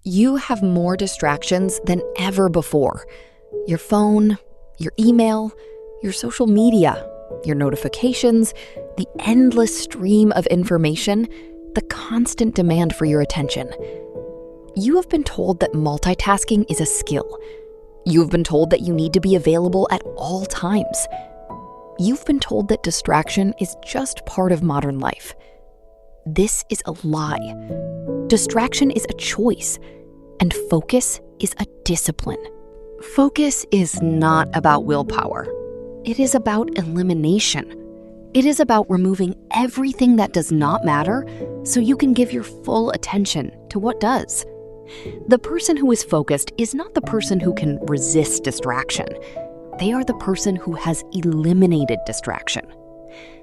You have more distractions than ever before. Your phone, your email, your social media, your notifications, the endless stream of information, the constant demand for your attention. You have been told that multitasking is a skill. You've been told that you need to be available at all times. You've been told that distraction is just part of modern life. This is a lie. Distraction is a choice, and focus is a discipline. Focus is not about willpower. It is about elimination. It is about removing everything that does not matter so you can give your full attention to what does. The person who is focused is not the person who can resist distraction. They are the person who has eliminated distraction.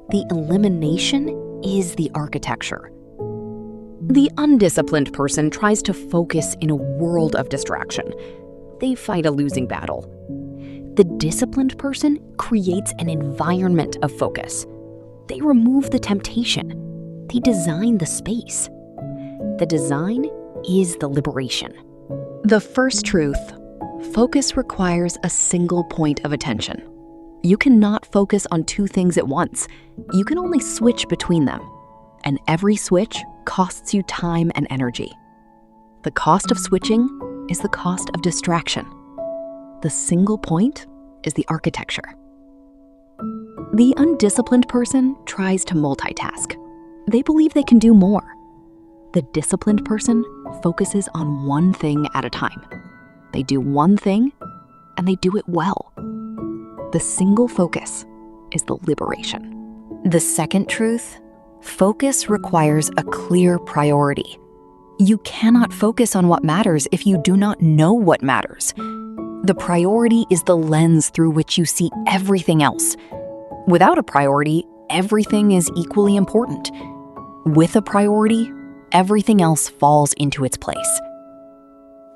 The elimination is the architecture. The undisciplined person tries to focus in a world of distraction. They fight a losing battle. The disciplined person creates an environment of focus. They remove the temptation. They design the space. The design is the liberation. The first truth: focus requires a single point of attention. You cannot focus on two things at once. You can only switch between them. And every switch costs you time and energy. The cost of switching is the cost of distraction. The single point is the architecture. The undisciplined person tries to multitask. They believe they can do more. The disciplined person focuses on one thing at a time. They do one thing, and they do it well. The single focus is the liberation. The second truth: focus requires a clear priority. You cannot focus on what matters if you do not know what matters. The priority is the lens through which you see everything else. Without a priority, everything is equally important. With a priority, everything else falls into its place.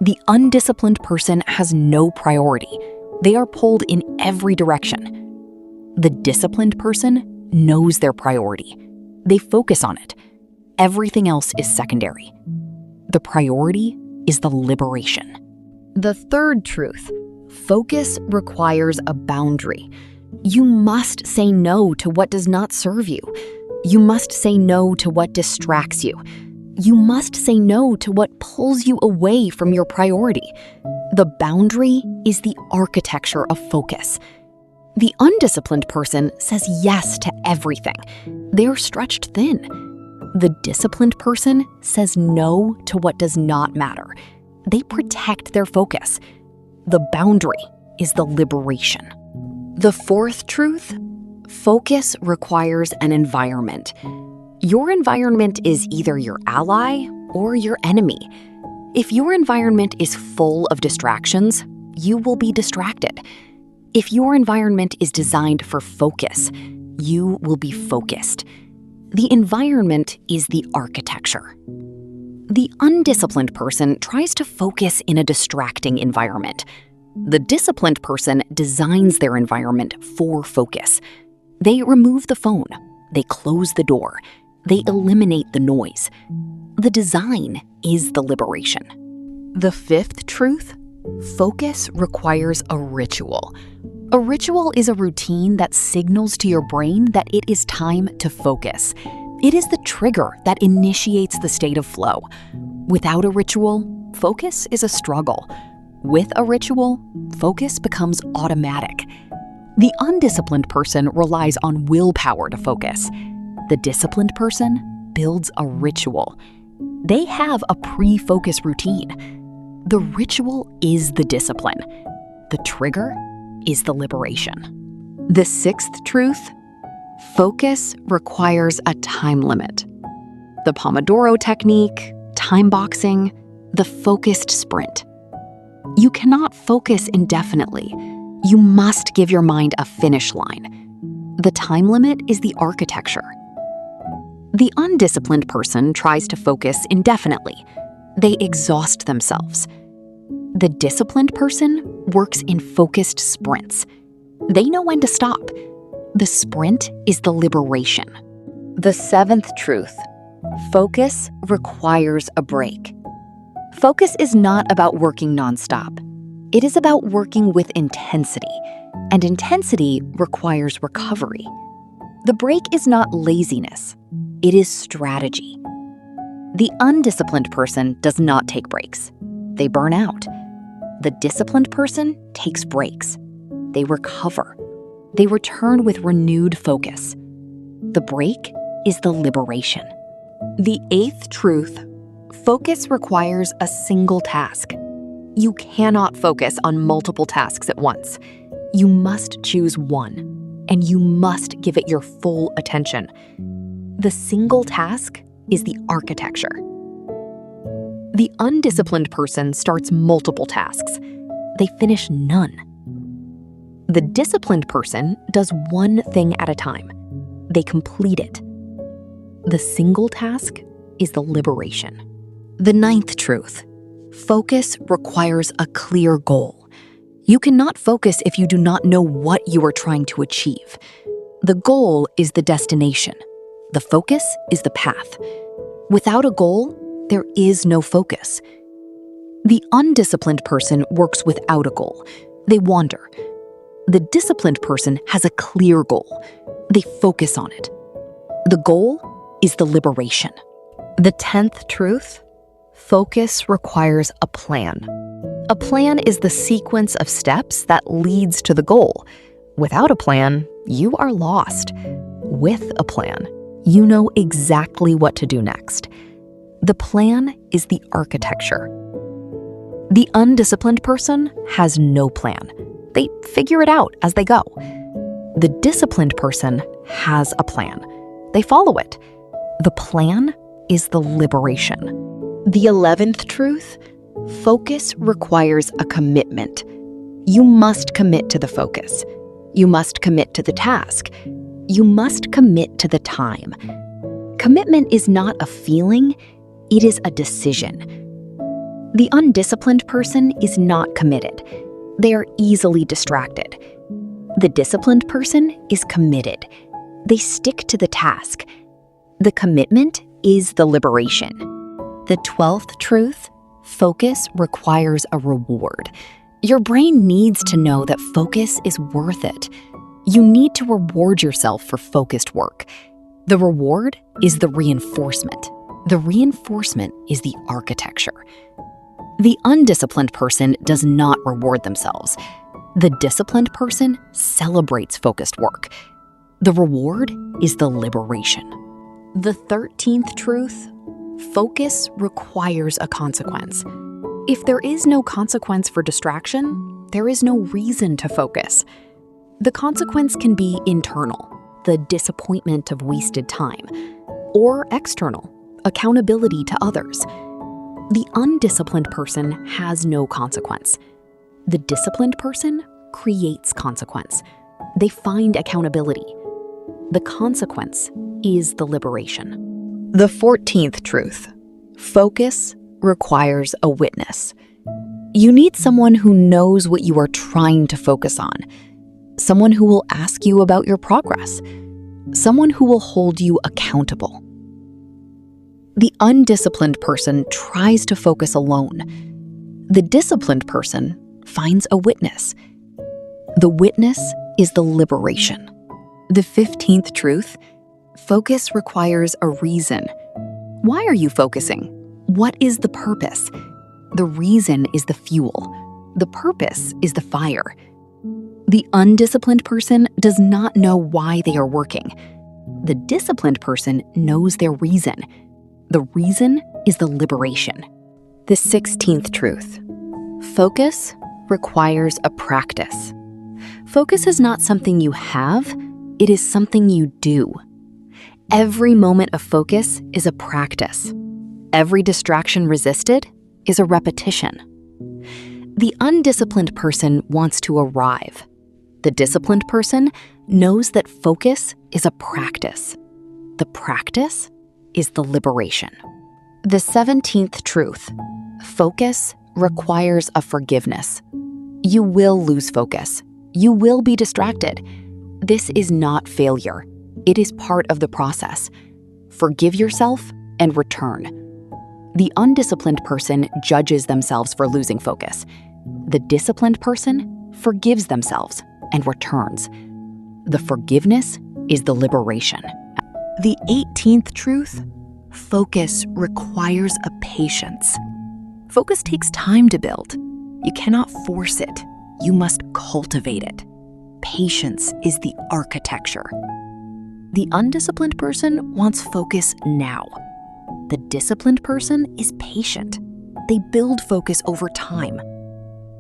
The undisciplined person has no priority. They are pulled in every direction. The disciplined person knows their priority. They focus on it. Everything else is secondary. The priority is the liberation. The third truth: focus requires a boundary. You must say no to what does not serve you. You must say no to what distracts you. You must say no to what pulls you away from your priority. The boundary is the architecture of focus. The undisciplined person says yes to everything. They are stretched thin. The disciplined person says no to what does not matter. They protect their focus. The boundary is the liberation. The fourth truth: focus requires an environment. Your environment is either your ally or your enemy. If your environment is full of distractions, you will be distracted. If your environment is designed for focus, you will be focused. The environment is the architecture. The undisciplined person tries to focus in a distracting environment. The disciplined person designs their environment for focus. They remove the phone. They close the door. They eliminate the noise. The design is the liberation. The fifth truth: focus requires a ritual. A ritual is a routine that signals to your brain that it is time to focus. It is the trigger that initiates the state of flow. Without a ritual, focus is a struggle. With a ritual, focus becomes automatic. The undisciplined person relies on willpower to focus. The disciplined person builds a ritual. They have a pre-focus routine. The ritual is the discipline. The trigger is the liberation. The sixth truth: focus requires a time limit. The Pomodoro technique, time boxing, the focused sprint. You cannot focus indefinitely. You must give your mind a finish line. The time limit is the architecture. The undisciplined person tries to focus indefinitely. They exhaust themselves. The disciplined person works in focused sprints. They know when to stop. The sprint is the liberation. The seventh truth: focus requires a break. Focus is not about working nonstop. It is about working with intensity, and intensity requires recovery. The break is not laziness. It is strategy. The undisciplined person does not take breaks. They burn out. The disciplined person takes breaks. They recover. They return with renewed focus. The break is the liberation. The eighth truth: focus requires a single task. You cannot focus on multiple tasks at once. You must choose one, and you must give it your full attention. The single task is the architecture. The undisciplined person starts multiple tasks. They finish none. The disciplined person does one thing at a time. They complete it. The single task is the liberation. The ninth truth: focus requires a clear goal. You cannot focus if you do not know what you are trying to achieve. The goal is the destination. The focus is the path. Without a goal, there is no focus. The undisciplined person works without a goal. They wander. The disciplined person has a clear goal. They focus on it. The goal is the liberation. The 10th truth: focus requires a plan. A plan is the sequence of steps that leads to the goal. Without a plan, you are lost. With a plan, you know exactly what to do next. The plan is the architecture. The undisciplined person has no plan. They figure it out as they go. The disciplined person has a plan. They follow it. The plan is the liberation. The 11th truth: focus requires a commitment. You must commit to the focus. You must commit to the task. You must commit to the time. Commitment is not a feeling, it is a decision. The undisciplined person is not committed. They are easily distracted. The disciplined person is committed. They stick to the task. The commitment is the liberation. The 12th truth: focus requires a reward. Your brain needs to know that focus is worth it. You need to reward yourself for focused work. The reward is the reinforcement. The reinforcement is the architecture. The undisciplined person does not reward themselves. The disciplined person celebrates focused work. The reward is the liberation. The 13th truth: focus requires a consequence. If there is no consequence for distraction, there is no reason to focus. The consequence can be internal, the disappointment of wasted time, or external, accountability to others. The undisciplined person has no consequence. The disciplined person creates consequence. They find accountability. The consequence is the liberation. The 14th truth: focus requires a witness. You need someone who knows what you are trying to focus on. Someone who will ask you about your progress. Someone who will hold you accountable. The undisciplined person tries to focus alone. The disciplined person finds a witness. The witness is the liberation. The 15th truth: focus requires a reason. Why are you focusing? What is the purpose? The reason is the fuel. The purpose is the fire. The undisciplined person does not know why they are working. The disciplined person knows their reason. The reason is the liberation. The 16th truth: focus requires a practice. Focus is not something you have, it is something you do. Every moment of focus is a practice. Every distraction resisted is a repetition. The undisciplined person wants to arrive. The disciplined person knows that focus is a practice. The practice is the liberation. The 17th truth: focus requires a forgiveness. You will lose focus. You will be distracted. This is not failure. It is part of the process. Forgive yourself and return. The undisciplined person judges themselves for losing focus. The disciplined person forgives themselves and returns. The forgiveness is the liberation. The 18th truth: focus requires a patience. Focus takes time to build. You cannot force it. You must cultivate it. Patience is the architecture. The undisciplined person wants focus now. The disciplined person is patient. They build focus over time.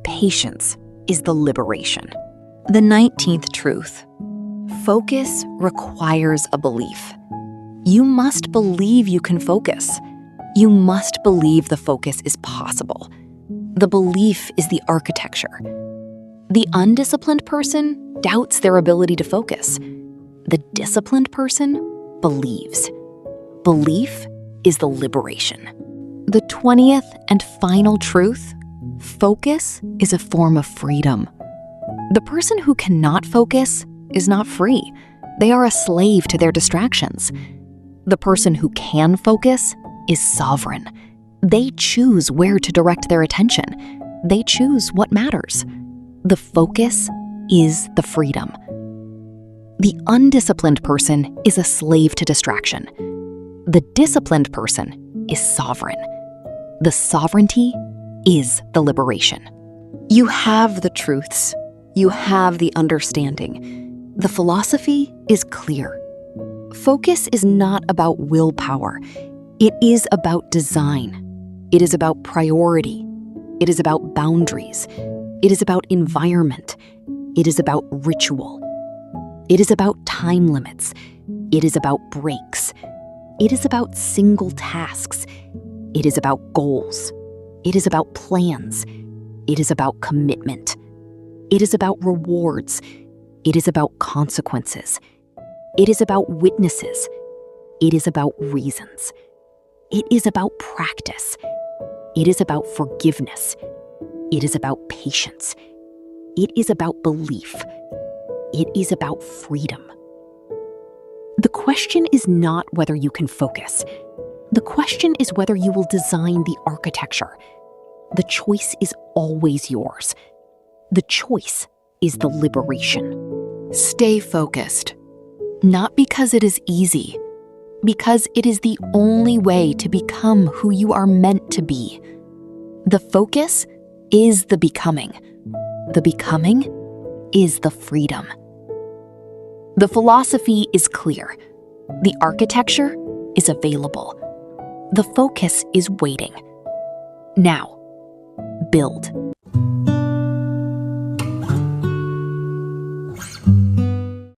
Patience is the liberation. The 19th truth: focus requires a belief. You must believe you can focus. You must believe the focus is possible. The belief is the architecture. The undisciplined person doubts their ability to focus. The disciplined person believes. Belief is the liberation. The 20th and final truth: focus is a form of freedom. The person who cannot focus is not free. They are a slave to their distractions. The person who can focus is sovereign. They choose where to direct their attention. They choose what matters. The focus is the freedom. The undisciplined person is a slave to distraction. The disciplined person is sovereign. The sovereignty is the liberation. You have the truths. You have the understanding. The philosophy is clear. Focus is not about willpower. It is about design. It is about priority. It is about boundaries. It is about environment. It is about ritual. It is about time limits. It is about breaks. It is about single tasks. It is about goals. It is about plans. It is about commitment. It is about rewards. It is about consequences. It is about witnesses. It is about reasons. It is about practice. It is about forgiveness. It is about patience. It is about belief. It is about freedom. The question is not whether you can focus. The question is whether you will design the architecture. The choice is always yours. The choice is the liberation. Stay focused. Not because it is easy, because it is the only way to become who you are meant to be. The focus is the becoming. The becoming is the freedom. The philosophy is clear. The architecture is available. The focus is waiting. Now, build.